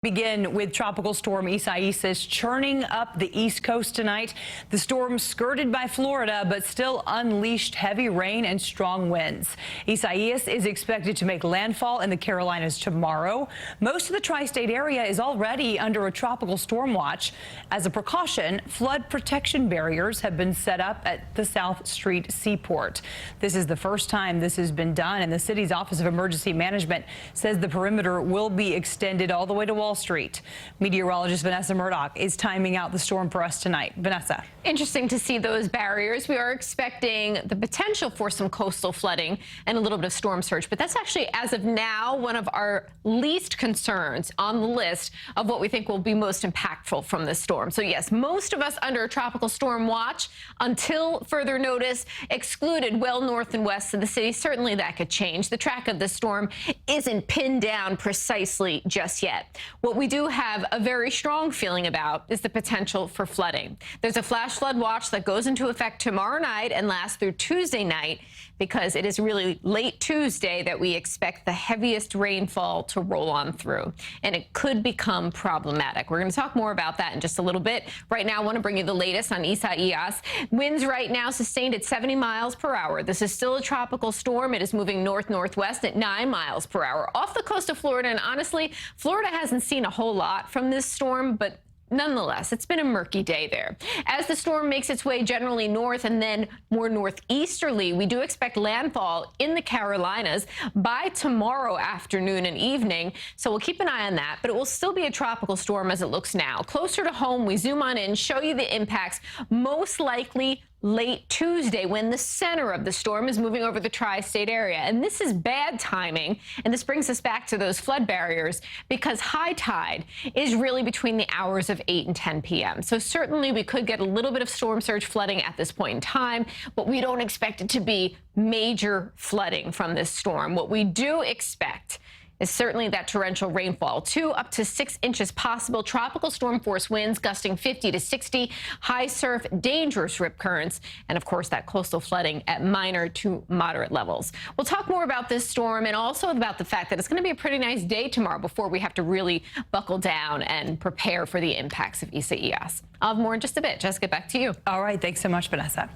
Begin with Tropical Storm Isaias churning up the East Coast tonight. The storm skirted by Florida, but still unleashed heavy rain and strong winds. Isaias is expected to make landfall in the Carolinas tomorrow. Most of the tri-state area is already under a tropical storm watch. As a precaution, flood protection barriers have been set up at the South Street Seaport. This is the first time this has been done, and the city's Office of Emergency Management says the perimeter will be extended all the way to Wall Street. Meteorologist Vanessa Murdock is timing out the storm for us tonight. Vanessa. Interesting to see those barriers. We are expecting the potential for some coastal flooding and a little bit of storm surge, but that's actually, as of now, one of our least concerns on the list of what we think will be most impactful from this storm. So yes, most of us under a tropical storm watch until further notice, excluded well north and west of the city. Certainly that could change. The track of the storm isn't pinned down precisely just yet. What we do have a very strong feeling about is the potential for flooding. There's a flash flood watch that goes into effect tomorrow night and lasts through Tuesday night, because it is really late Tuesday that we expect the heaviest rainfall to roll on through, and it could become problematic. We're going to talk more about that in just a little bit. Right now, I want to bring you the latest on Isaias. Winds right now sustained at 70 miles per hour. This is still a tropical storm. It is moving north-northwest at 9 miles per hour off the coast of Florida, and honestly, Florida hasn't seen a whole lot from this storm, but nonetheless, it's been a murky day there. As the storm makes its way generally north and then more northeasterly, we do expect landfall in the Carolinas by tomorrow afternoon and evening. So we'll keep an eye on that, but it will still be a tropical storm as it looks now. Closer to home, we zoom on in, show you the impacts, most likely late Tuesday, when the center of the storm is moving over the tri-state area. And this is bad timing, and this brings us back to those flood barriers, because high tide is really between the hours of 8 and 10 p.m. So certainly we could get a little bit of storm surge flooding at this point in time, but we don't expect it to be major flooding from this storm. What we do expect is certainly that torrential rainfall, 2 up to 6 inches possible, tropical storm force winds gusting 50 to 60, high surf, dangerous rip currents, and of course that coastal flooding at minor to moderate levels. We'll talk more about this storm and also about the fact that it's going to be a pretty nice day tomorrow before we have to really buckle down and prepare for the impacts of Isaias. I'll have more in just a bit. Jessica, back to you. All right. Thanks so much, Vanessa.